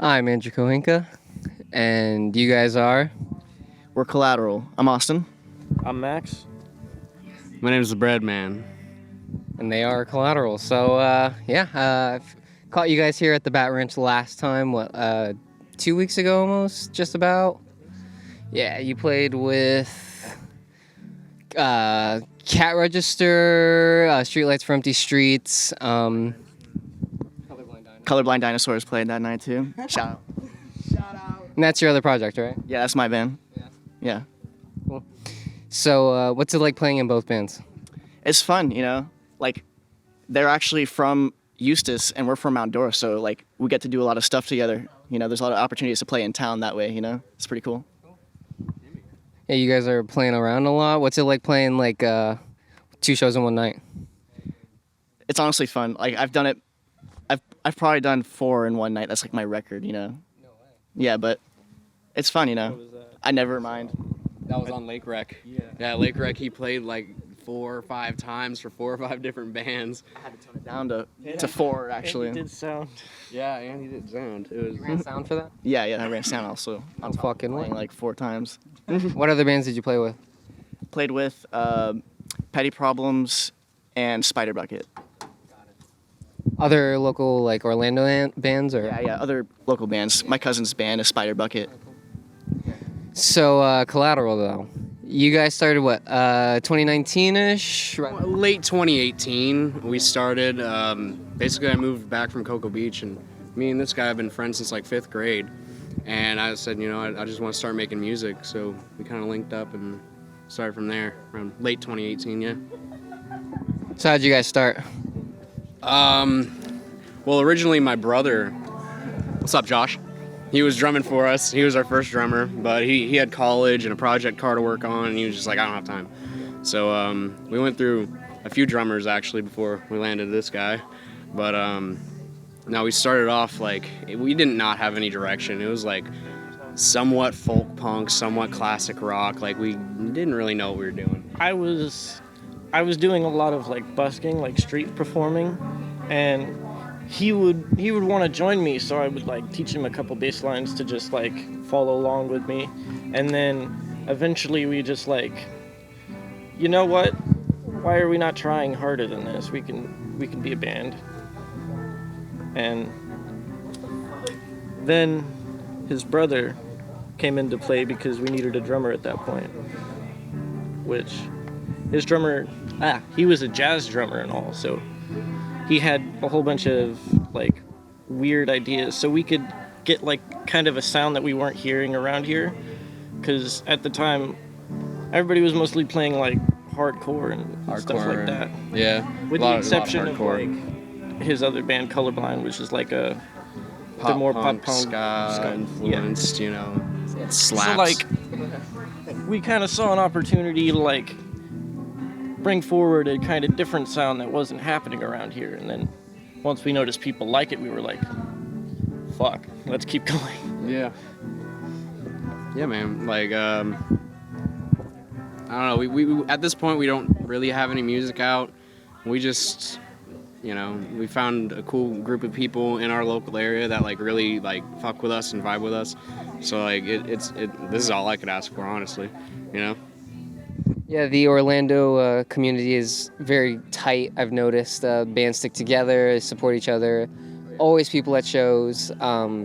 I'm Andrew Kohinka, and you guys are? We're Collateral. I'm Austin. I'm Max. My name is the Bread Man. And they are Collateral. So, I've caught you guys here at the Bat Ranch last time, 2 weeks ago almost, just about? Yeah, you played with Cat Register, Streetlights for Empty Streets, Colorblind Dinosaurs played that night too. Shout out. and that's your other project, right? Yeah, that's my band. Yeah. Cool. So, what's it like playing in both bands? It's fun, Like, they're actually from Eustis and we're from Mount Dora, so like we get to do a lot of stuff together. There's a lot of opportunities to play in town that way. It's pretty cool. Yeah, you guys are playing around a lot. What's it like playing like 2 shows in one night? It's honestly fun. Like I've done it. I've probably done 4 in one night. That's like my record. No way. Yeah, but it's fun. What was that? I never mind. That was on Lake Rec. Yeah, Lake Rec, he played like 4 or 5 times for 4 or 5 different bands. I had to tone it down to 4 actually. And it did sound. Yeah, and he did sound. It was. You ran sound for that? Yeah, I ran sound also. No fucking way. Playing like 4 times. What other bands did you play with? Played with Petty Problems and Spider Bucket. Other local like Orlando bands or? Yeah, other local bands. My cousin's band is Spider Bucket. So Collateral though, you guys started what 2019ish? Right. Late 2018, we started. Basically, I moved back from Cocoa Beach, and me and this guy have been friends since like 5th grade. And I said, I just want to start making music, so we kind of linked up and started from there around late 2018. Yeah. So how'd you guys start? Well, originally my brother, what's up, Josh? He was drumming for us. He was our first drummer, but he had college and a project car to work on, and he was just like, I don't have time. So we went through a few drummers actually before we landed this guy. But now we started off like, we did not have any direction. It was like somewhat folk punk, somewhat classic rock. Like we didn't really know what we were doing. I was doing a lot of like busking, like street performing, and he would want to join me, so I would like teach him a couple bass lines to just like follow along with me, and then eventually we just like, you know what? Why are we not trying harder than this? We can be a band. And then his brother came into play because we needed a drummer at that point, which his drummer, he was a jazz drummer and all, so he had a whole bunch of like weird ideas, so we could get like kind of a sound that we weren't hearing around here, because at the time everybody was mostly playing like hardcore and stuff like that. Yeah. With the exception of like his other band, Colorblind, which is like the more pop punk ska influenced, Yeah. slaps. So like, we kind of saw an opportunity to like bring forward a kind of different sound that wasn't happening around here, and then once we noticed people like it, we were like, fuck, let's keep going. Yeah, man. Like, I don't know. We at this point we don't really have any music out. We just, we found a cool group of people in our local area that like really like fuck with us and vibe with us. So like this is all I could ask for, honestly. Yeah, the Orlando community is very tight. I've noticed bands stick together, support each other. Always people at shows. How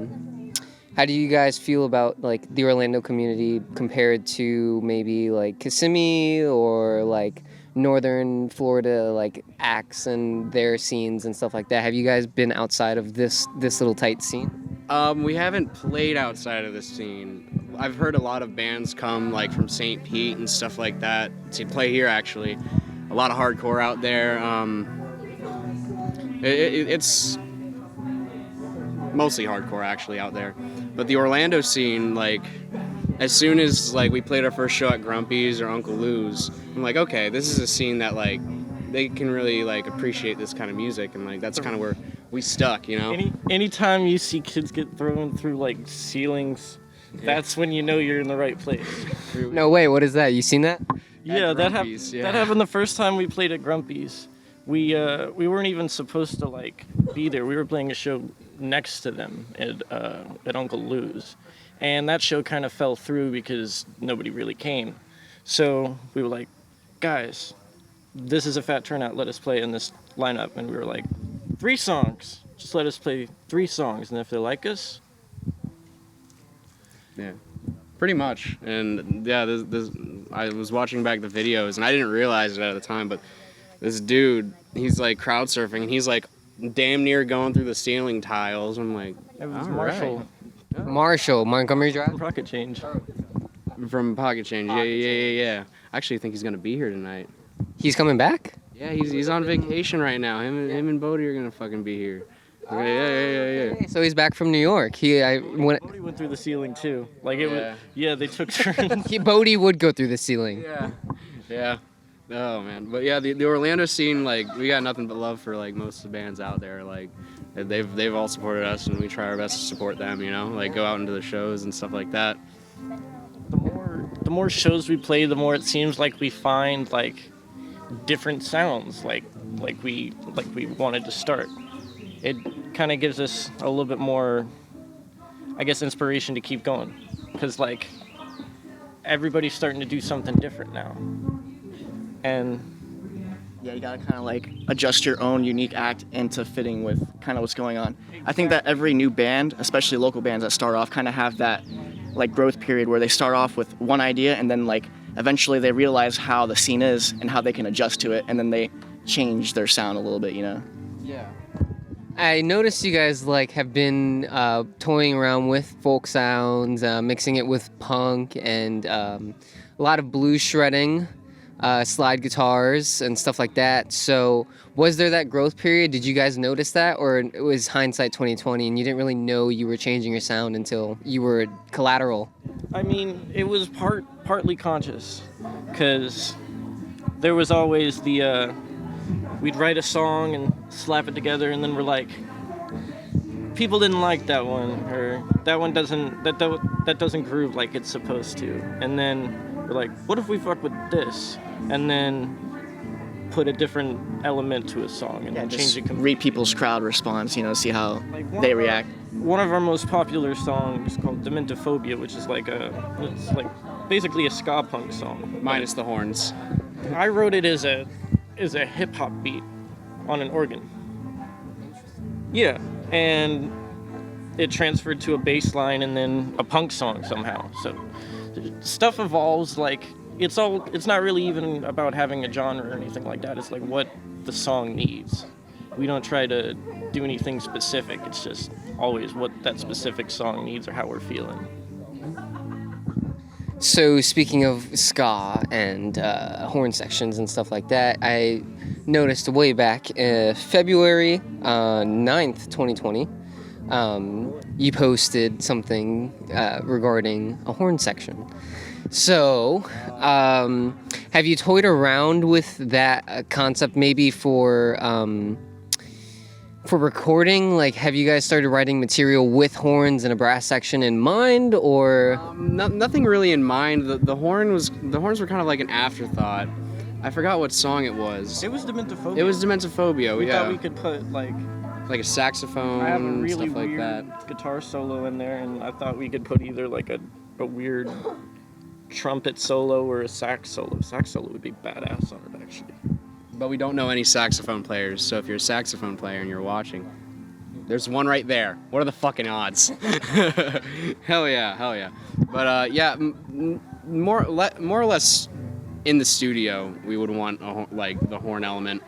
do you guys feel about like the Orlando community compared to maybe like Kissimmee or like Northern Florida, like acts and their scenes and stuff like that? Have you guys been outside of this little tight scene? We haven't played outside of the scene. I've heard a lot of bands come like from St. Pete and stuff like that to play here. Actually, a lot of hardcore out there. It's mostly hardcore actually out there, but the Orlando scene, like as soon as like we played our first show at Grumpy's or Uncle Lou's, I'm like, okay, this is a scene that like they can really like appreciate this kind of music, and like that's kind of where we stuck, Anytime you see kids get thrown through like ceilings, that's when you know you're in the right place. No way, what is that? You seen that? Yeah, that Grumpy's, happened the first time we played at Grumpy's. we weren't even supposed to like be there. We were playing a show next to them at Uncle Lou's, and that show kind of fell through because nobody really came. So we were like, guys, this is a fat turnout. Let us play in this lineup. And we were like, 3 songs. Just let us play 3 songs, and if they like us, Yeah, pretty much. And yeah, I was watching back the videos, and I didn't realize it at the time, but this dude, he's like crowd surfing, and he's like damn near going through the ceiling tiles. I'm like, it was all Marshall Marshall, Montgomery Drive. Rocket Change. from Pocket Change. Yeah. I actually think he's gonna be here tonight. He's coming back? Yeah, he's on vacation right now. Him and Bodie are gonna fucking be here. Yeah. So he's back from New York. Bodie went through the ceiling too. Like it was. Yeah, they took turns. Bodie would go through the ceiling. Yeah. Oh man, but yeah, the Orlando scene, like, we got nothing but love for like most of the bands out there. Like, they've all supported us, and we try our best to support them. You know, like go out into the shows and stuff like that. The more shows we play, the more it seems like we find like different sounds, like we wanted to start. It kind of gives us a little bit more, I guess, inspiration to keep going, because like everybody's starting to do something different now, and Yeah, you gotta kind of like adjust your own unique act into fitting with kind of what's going on. I think that every new band, especially local bands that start off, kind of have that like growth period where they start off with one idea, and then like eventually they realize how the scene is and how they can adjust to it, and then they change their sound a little bit, you know? Yeah. I noticed you guys like have been toying around with folk sounds, mixing it with punk and a lot of blues shredding, slide guitars and stuff like that. So was there that growth period? Did you guys notice that, or it was hindsight 2020 and you didn't really know you were changing your sound until you were Collateral? I mean, it was partly conscious, because there was always the we'd write a song and slap it together, and then we're like, people didn't like that one, or that one doesn't groove like it's supposed to. And then we're like, what if we fuck with this, and then put a different element to a song and then change it completely. Read people's crowd response, you know, see how they react. One of our most popular songs is called Dementophobia, which is it's like basically a ska punk song. Minus the horns. I wrote it as a hip hop beat on an organ. Yeah, and it transferred to a bass line and then a punk song somehow. So stuff evolves. Like it's not really even about having a genre or anything like that. It's like what the song needs. We don't try to do anything specific. It's just always what that specific song needs or how we're feeling. So speaking of ska and horn sections and stuff like that, I noticed way back February 9th, 2020, you posted something regarding a horn section. So have you toyed around with that concept maybe for recording? Like, have you guys started writing material with horns and a brass section in mind, or Nothing really in mind. The horns were kind of like an afterthought. I forgot what song it was. It was Dementophobia. It was Dementophobia. We Yeah. thought we could put like Like a saxophone, I have a really stuff like weird that. guitar solo in there, and I thought we could put either like a weird trumpet solo or a sax solo. Sax solo would be badass on it, actually. But we don't know any saxophone players, so if you're a saxophone player and you're watching, there's one right there. What are the fucking odds? Hell yeah. But yeah, more or less in the studio, we would want like the horn element.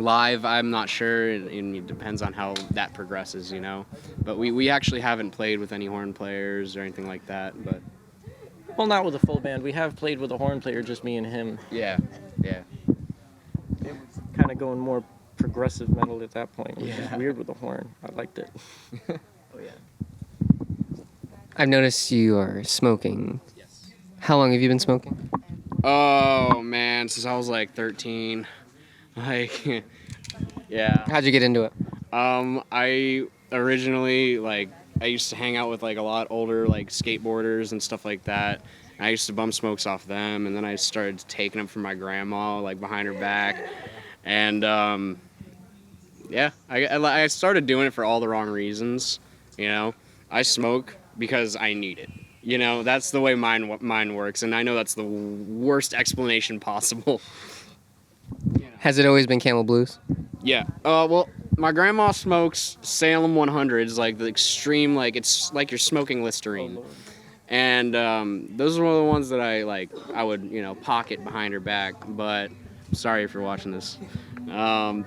Live, I'm not sure. It depends on how that progresses, you know. But we actually haven't played with any horn players or anything like that. But Well, not with a full band. We have played with a horn player, just me and him. yeah. It was kind of going more progressive metal at that point, which is weird with a horn. I liked it. Oh yeah. I've noticed you are smoking. Yes. How long have you been smoking? Oh man, since I was like 13. Like, yeah. How'd you get into it? I originally, like, I used to hang out with like a lot older like skateboarders and stuff like that. I used to bum smokes off them, and then I started taking them from my grandma, like behind her back. And yeah, I started doing it for all the wrong reasons. You know, I smoke because I need it. You know, that's the way mine works, and I know that's the worst explanation possible. Has it always been Camel Blues? Yeah. Well, my grandma smokes Salem 100s, like the extreme, like it's like you're smoking Listerine. And those are one of the ones that I would, pocket behind her back. But sorry if you're watching this. But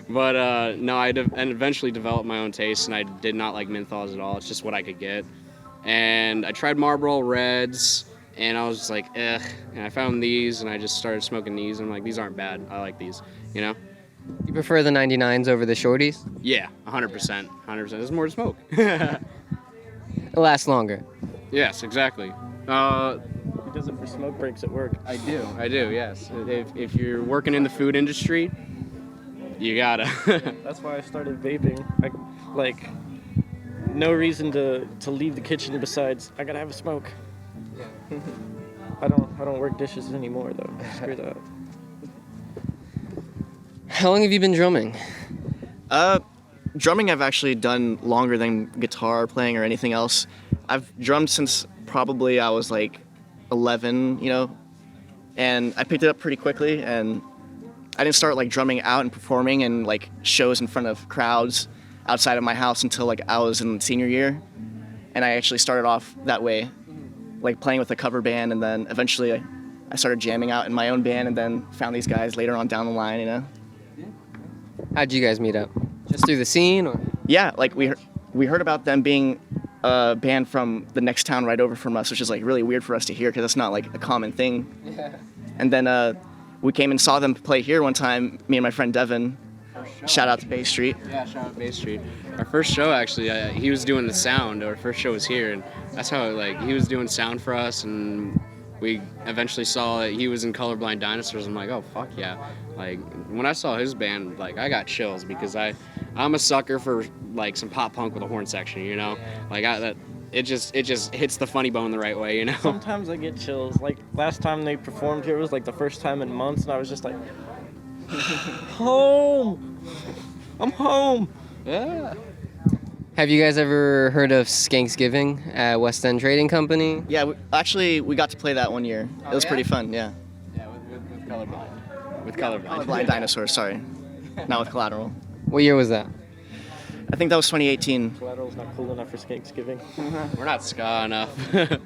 no, and eventually developed my own taste, and I did not like menthols at all. It's just what I could get. And I tried Marlboro Reds, and I was just like, ugh. And I found these, and I just started smoking these. And I'm like, these aren't bad. I like these, you know? You prefer the 99s over the shorties? Yeah, 100%. 100%. There's more to smoke. It lasts longer. Yes, exactly. He does it for smoke breaks at work. I do, yes. If you're working in the food industry, you gotta. That's why I started vaping. No reason to leave the kitchen besides I gotta have a smoke. I don't work dishes anymore though. Screw that. How long have you been drumming? Drumming I've actually done longer than guitar playing or anything else. I've drummed since probably I was like 11, and I picked it up pretty quickly, and I didn't start like drumming out and performing and like shows in front of crowds outside of my house until like I was in senior year, and I actually started off that way, like playing with a cover band, and then eventually I started jamming out in my own band, and then found these guys later on down the line, How'd you guys meet up? Just through the scene, or? Yeah, like we heard about them being a band from the next town right over from us, which is like really weird for us to hear because that's not like a common thing. Yeah. And then we came and saw them play here one time, me and my friend Devin. Shout out to Bay Street. Yeah, shout out to Bay Street. Our first show, actually, he was doing the sound. Our first show was here, and that's how, he was doing sound for us, and we eventually saw that he was in Colorblind Dinosaurs. I'm like, oh, fuck yeah. Like, when I saw his band, I got chills because I'm a sucker for, some pop punk with a horn section, it just hits the funny bone the right way, Sometimes I get chills. Like, last time they performed here was, the first time in months, and I was just like, home! I'm home! Yeah. Have you guys ever heard of Skanksgiving at West End Trading Company? Yeah, we got to play that one year. It was pretty fun, yeah. Yeah, with Colorblind. With Colorblind. Colorblind Dinosaurs, sorry. Not with Collateral. What year was that? I think that was 2018. Collateral's not cool enough for Skanksgiving. We're not ska enough. You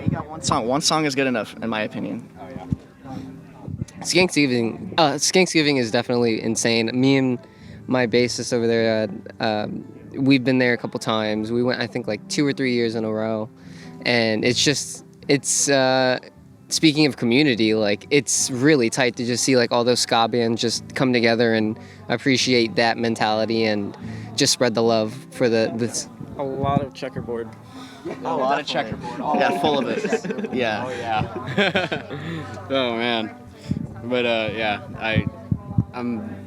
got one song. One song is good enough, in my opinion. Oh, yeah. Skanksgiving is definitely insane. Me and my bassist over there, we've been there a couple times. We went, I think, 2 or 3 years in a row. And it's speaking of community, it's really tight to just see, all those ska bands just come together and appreciate that mentality and just spread the love for this. A lot of checkerboard. A lot of checkerboard. Yeah, full of it. Yeah. Oh, yeah. Oh, man. But, yeah,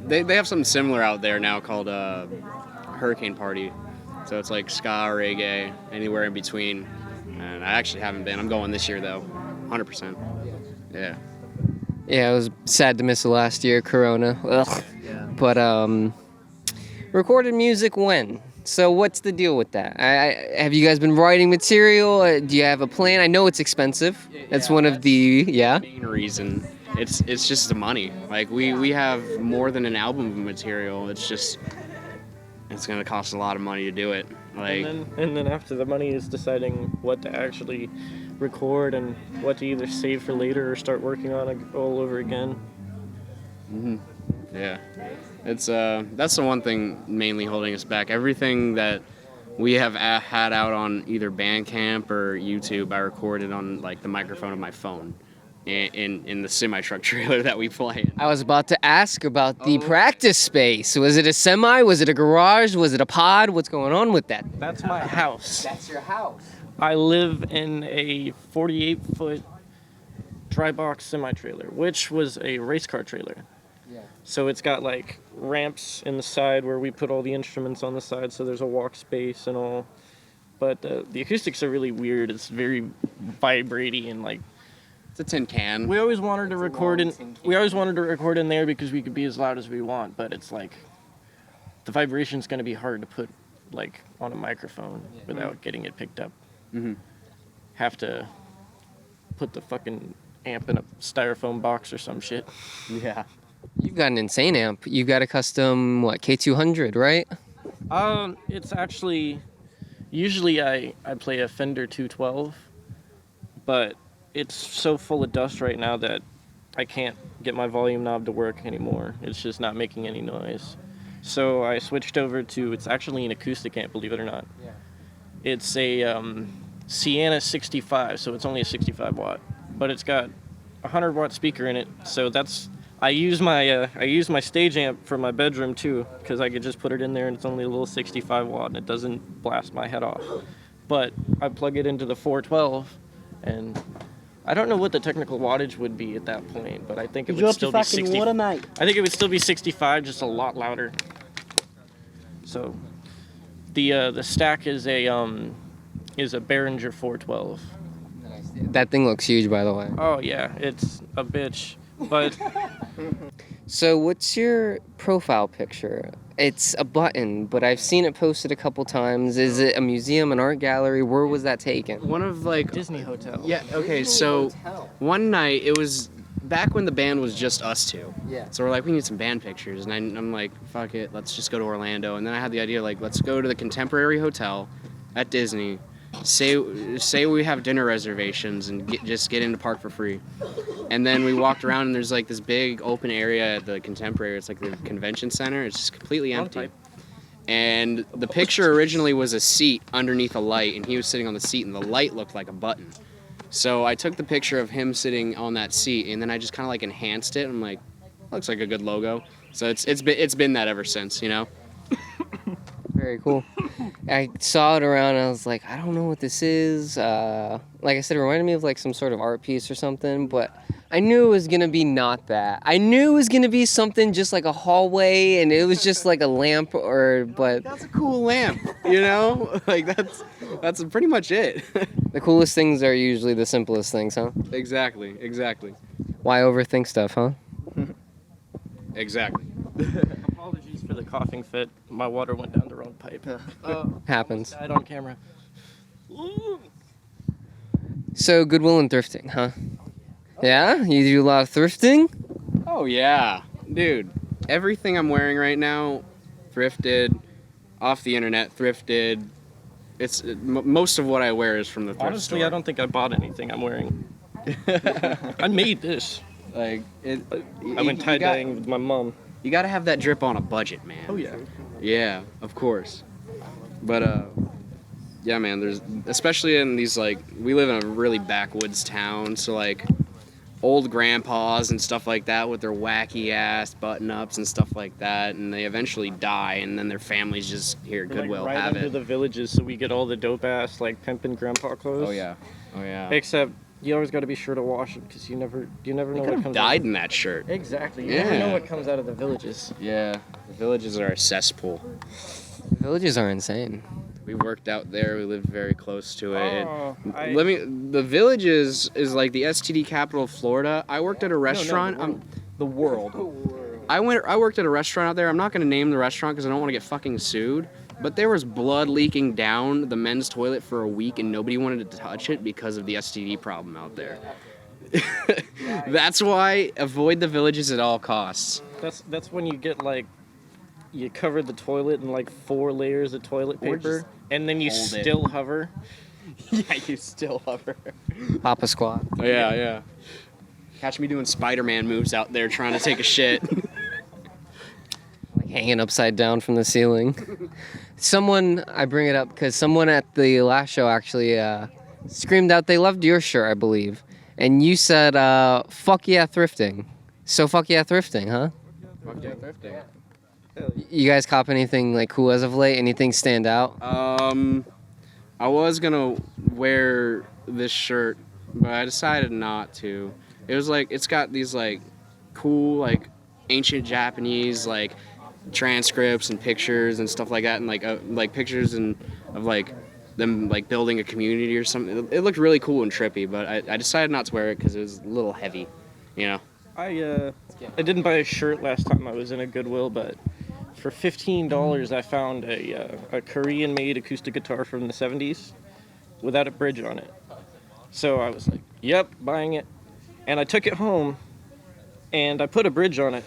they have something similar out there now called Hurricane Party. So it's ska, reggae, anywhere in between. And I actually haven't been. I'm going this year, though. 100%. Yeah. Yeah, it was sad to miss it last year, Corona. Ugh. Yeah. But recorded music when? So what's the deal with that? Have you guys been writing material? Do you have a plan? I know it's expensive. That's one of the main reason. It's just the money. We have more than an album of material. It's gonna cost a lot of money to do it. And then after the money is deciding what to actually record and what to either save for later or start working on it all over again. Mm-hmm. Yeah, it's that's the one thing mainly holding us back. Everything that we have had out on either Bandcamp or YouTube, I recorded on the microphone of my phone in the semi-truck trailer that we play in. I was about to ask about the practice space. Was it a semi? Was it a garage? Was it a pod? What's going on with that? That's my house. That's your house. I live in a 48-foot dry box semi-trailer, which was a race car trailer. Yeah. So it's got ramps in the side where we put all the instruments on the side, so there's a walk space and all. But the acoustics are really weird. It's very vibrating and It's a tin can. We always wanted to record in there because we could be as loud as we want, but it's like the vibration's going to be hard to put like on a microphone without getting it picked up. Mm-hmm. Have to put the fucking amp in a styrofoam box or some shit. Yeah. You've got an insane amp. You got a custom, what, K200, right? It's actually, usually I play a Fender 212, but it's so full of dust right now that I can't get my volume knob to work anymore. It's just not making any noise. So I switched over to, it's actually an acoustic amp, believe it or not. Yeah. It's a Sienna 65, so it's only a 65 watt, but it's got a 100-watt speaker in it, so that's, I use my stage amp for my bedroom too, because I could just put it in there and it's only a little 65 watt and it doesn't blast my head off. But I plug it into the 412, and I don't know what the technical wattage would be at that point, but I think it would still be 60. Water, mate. I think it would still be 65, just a lot louder. So the stack is a Behringer 412. That thing looks huge, by the way. Oh yeah, it's a bitch. But So what's your profile picture? It's a button, but I've seen it posted a couple times. Is it a museum, an art gallery? Where was that taken? One of like Disney Hotel. Yeah, okay, so one night, it was back when the band was just us two. Yeah. So we're like, we need some band pictures. And I'm like, fuck it, let's just go to Orlando. And then I had the idea, like, let's go to the Contemporary Hotel at Disney, say we have dinner reservations and just get into park for free. And then we walked around and there's like this big open area at the Contemporary. It's like the convention center. It's just completely empty. And the picture originally was a seat underneath a light, and he was sitting on the seat, and the light looked like a button. So I took the picture of him sitting on that seat, and then I just kind of like enhanced it. I'm like, looks like a good logo. So it's been that ever since, you know. Very cool. I saw it around and I was like, I don't know what this is. Like I said, it reminded me of like some sort of art piece or something, but I knew it was going to be not that. I knew it was going to be something just like a hallway and it was just like a lamp but That's a cool lamp, you know? Like that's pretty much it. the coolest things are usually the simplest things, huh? Exactly. Why overthink stuff, huh? Exactly. Apologies for the coughing fit. My water went down the wrong pipe. Happens. Died on camera. So Goodwill and thrifting, huh? Yeah? You do a lot of thrifting? Oh yeah, dude. Everything I'm wearing right now, thrifted, off the internet, thrifted. It's most of what I wear is from the thrift Honestly, store. I don't think I bought anything I'm wearing. I made this. Like it. I went tie-dyeing with my mom. You gotta have that drip on a budget, man. Oh yeah. Yeah, of course. But yeah, man. There's especially in these like we live in a really backwoods town, so like old grandpas and stuff like that with their wacky ass button ups and stuff like that, and they eventually die, and then their families just here at Goodwill like right have under it. the villages, so we get all the dope ass like pimpin' grandpa clothes. Oh yeah. Except you always got to be sure to wash it because you never know They what could have comes died out. in that shirt. Exactly. You Yeah. never know what comes out of the villages. Yeah, the villages are a cesspool. Villages are insane. We worked out there. We lived very close to it. Oh, The villages is like the STD capital of Florida. I worked at a restaurant. the world. I worked at a restaurant out there. I'm not going to name the restaurant because I don't want to get fucking sued. But there was blood leaking down the men's toilet for a week, and nobody wanted to touch it because of the STD problem out there. That's why avoid the villages at all costs. That's when you get like you cover the toilet in like 4 layers of toilet Or paper, just and then you hold it. still hover. Yeah, you still hover. Papa squat. Oh, yeah. Catch me doing Spider-Man moves out there trying to take a shit. Like hanging upside down from the ceiling. I bring it up because someone at the last show actually screamed out they loved your shirt, I believe. And you said, fuck yeah, thrifting. So fuck yeah, thrifting, huh? Fuck yeah, thrifting. You guys cop anything like cool as of late? Anything stand out? I was gonna wear this shirt, but I decided not to. It was like, it's got these like cool like ancient Japanese like transcripts and pictures and stuff like that, and like pictures of like them like building a community or something. It looked really cool and trippy, but I decided not to wear it because it was a little heavy, you know. I didn't buy a shirt last time I was in a Goodwill, but for $15 I found a Korean-made acoustic guitar from the 70s without a bridge on it. So I was like, yep, buying it. And I took it home and I put a bridge on it.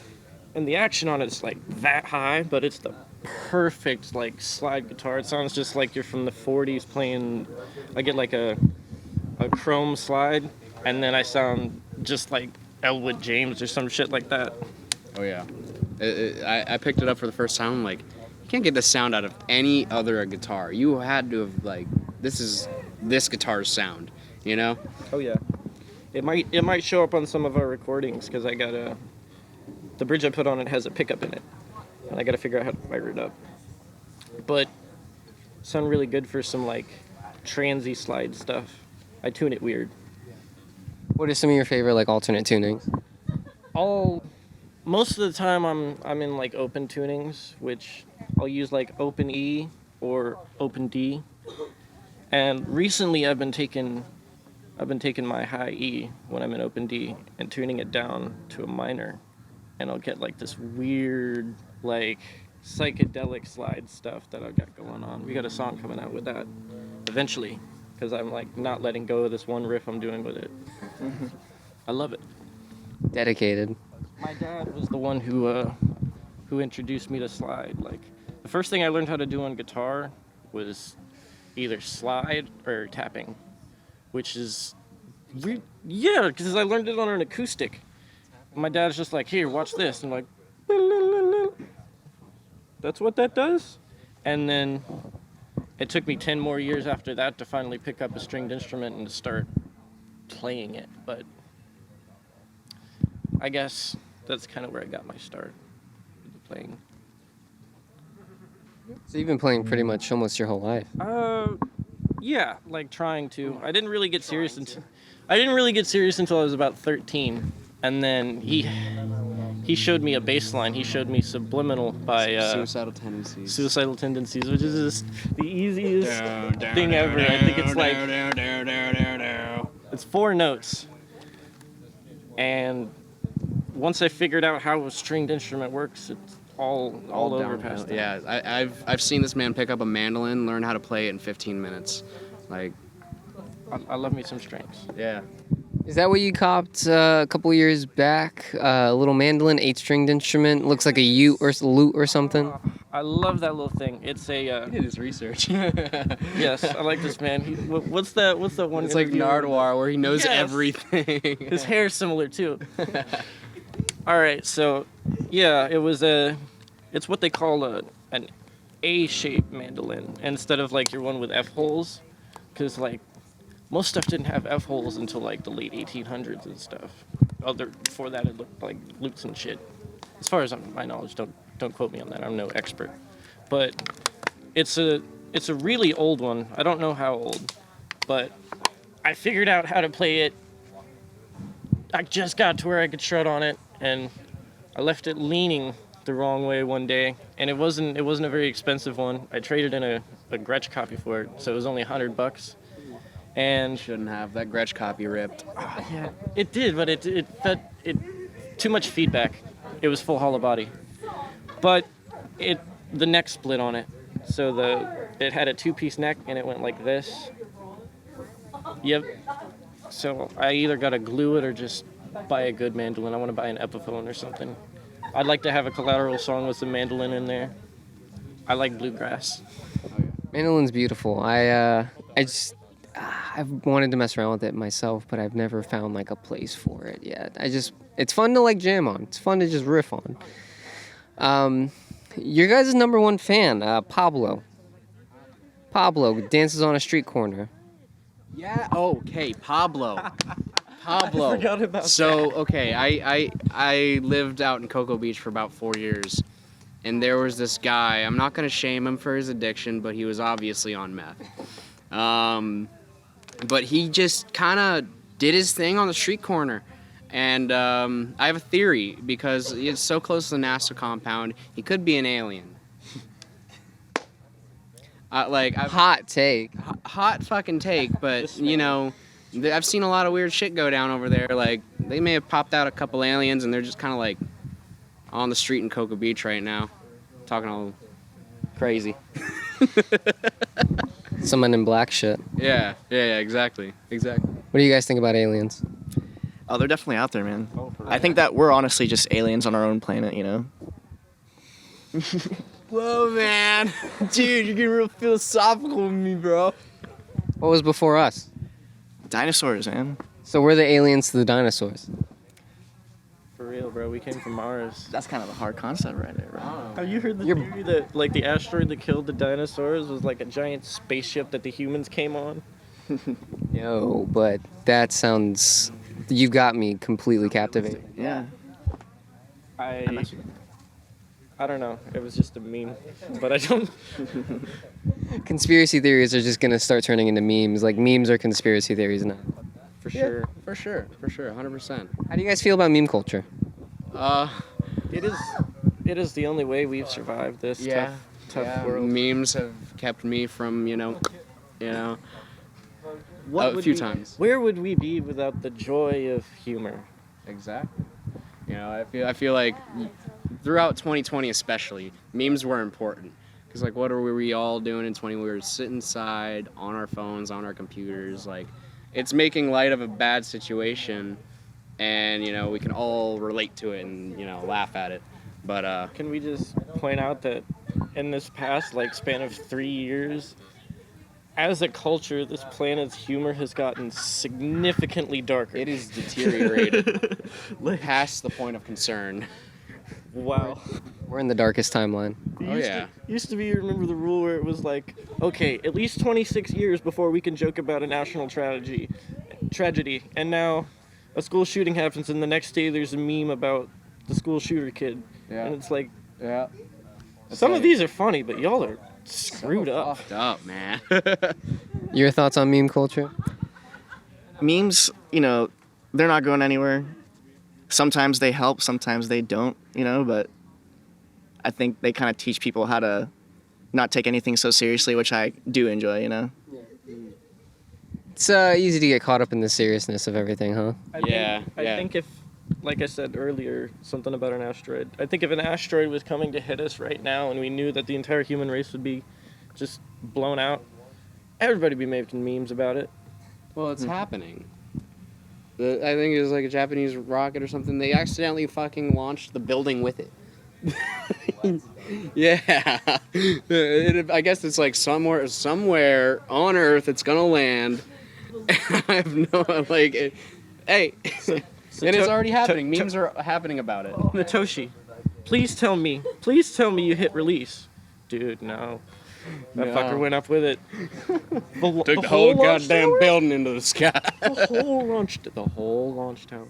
And the action on it's like that high, but it's the perfect like slide guitar. It sounds just like you're from the 40s playing. I get like a chrome slide, and then I sound just like Elwood James or some shit like that. Oh yeah, I picked it up for the first time. I'm like, you can't get this sound out of any other guitar. You had to have like, this is this guitar's sound, you know? Oh yeah, it might show up on some of our recordings because I got the bridge I put on it has a pickup in it, and I got to figure out how to fire it up. But sound really good for some like transy slide stuff. I tune it weird. What are some of your favorite like alternate tunings? Most of the time I'm in like open tunings, which I'll use like open E or open D. And recently I've been taking my high E when I'm in open D and tuning it down to a minor, and I'll get like this weird like psychedelic slide stuff that I've got going on. We got a song coming out with that eventually, because I'm like not letting go of this one riff I'm doing with it. I love it. Dedicated. My dad was the one who introduced me to slide. Like the first thing I learned how to do on guitar was either slide or tapping, which is yeah, because I learned it on an acoustic. My dad's just like, here, watch this. And I'm like, that's what that does? And then it took me 10 more years after that to finally pick up a stringed instrument and to start playing it. But I guess that's kind of where I got my start with the playing. So you've been playing pretty much almost your whole life. Yeah, like trying to. I didn't really get serious until I was about 13, and then he showed me a bass line. He showed me Subliminal by Suicidal Tendencies. Suicidal Tendencies, which is just the easiest thing ever. I think it's like it's 4 notes, and once I figured out how a stringed instrument works, it's all over past that. Yeah, I've seen this man pick up a mandolin, learn how to play it in 15 minutes. Like, I love me some strings. yeah. Is that what you copped a couple years back? A little mandolin, 8-stringed instrument, looks like a lute or something. I love that little thing. It's a. He did his research. Yes, I like this man. What's that one? It's like interview? Nardwuar, where he knows Yes. everything. His hair's similar too. All right, so yeah, it's what they call an A-shaped mandolin instead of like your one with F holes, because like most stuff didn't have F holes until like the late 1800s and stuff. Before that, it looked like lutes and shit. As far as my knowledge, don't quote me on that. I'm no expert, but it's a really old one. I don't know how old, but I figured out how to play it. I just got to where I could shred on it, and I left it leaning the wrong way one day, and it wasn't a very expensive one. I traded in a Gretsch copy for it, so it was only $100. And Shouldn't have. That Gretsch copy ripped. yeah, it did, but it too much feedback. It was full hollow body, but the neck split on it, so it had a 2-piece neck and it went like this. Yep. So I either gotta glue it or just buy a good mandolin. I want to buy an Epiphone or something. I'd like to have a Collateral song with some mandolin in there. I like bluegrass. Mandolin's beautiful. I've wanted to mess around with it myself, but I've never found like a place for it yet. It's fun to like jam on. It's fun to just riff on. Your guys' number one fan, Pablo. Pablo dances on a street corner. Yeah. Okay, Pablo. Pablo. I forgot about So okay, I lived out in Cocoa Beach for about 4 years, and there was this guy. I'm not gonna shame him for his addiction, but he was obviously on meth. But he just kind of did his thing on the street corner, and I have a theory because it's so close to the NASA compound. He could be an alien. Hot take. Hot fucking take, but you know, I've seen a lot of weird shit go down over there. Like they may have popped out a couple aliens, and they're just kind of like on the street in Cocoa Beach right now, talking all crazy. Some Men in Black shit. Yeah, exactly. What do you guys think about aliens? Oh, they're definitely out there, man. Oh, for I think that we're honestly just aliens on our own planet, you know? Whoa, man, dude, you're getting real philosophical with me, bro. What was before us? Dinosaurs, man. So we're the aliens to the dinosaurs. For real, bro. We came from Mars. That's kind of a hard concept right there, bro. Have you heard the theory that like the asteroid that killed the dinosaurs was like a giant spaceship that the humans came on? Yo, but that sounds... You got me completely captivated. Yeah. I don't know. It was just a meme, but I don't. Conspiracy theories are just gonna start turning into memes. Like, memes are conspiracy theories now. For sure. For sure, 100%. How do you guys feel about meme culture? It is the only way we've survived this tough world. Memes have kept me from, What a would few we- times. Where would we be without the joy of humor? Exactly. You know, I feel like throughout 2020 especially, memes were important. Because, like, what were we all doing in 20? We were sitting inside, on our phones, on our computers. Like, it's making light of a bad situation, and, you know, we can all relate to it and, you know, laugh at it. But, Can we just point out that in this past like span of 3 years, as a culture, this planet's humor has gotten significantly darker. it is deteriorated past the point of concern. Wow. We're in the darkest timeline. Oh, yeah. Used to be, you remember the rule where it was like, okay, at least 26 years before we can joke about a national tragedy. And now a school shooting happens and the next day there's a meme about the school shooter kid. Yeah. And it's like, Yeah. some of these are funny, but y'all are screwed up. Fucked up, man. Your thoughts on meme culture? Memes, you know, they're not going anywhere. Sometimes they help, sometimes they don't, you know, but I think they kind of teach people how to not take anything so seriously, which I do enjoy, you know? It's easy to get caught up in the seriousness of everything, huh? I Yeah. think if, like I said earlier, something about an asteroid. I think if an asteroid was coming to hit us right now and we knew that the entire human race would be just blown out, everybody would be making memes about it. Well, it's happening. I think it was like a Japanese rocket or something. They accidentally fucking launched the building with it. Yeah. I guess it's like somewhere on Earth it's gonna land. I have no, like, hey. And it's already happening. Memes are happening about it. Natoshi, please tell me you hit release. Dude, no. That No. fucker went up with it. Took the whole launch goddamn tower? building into the sky. The whole launch tower.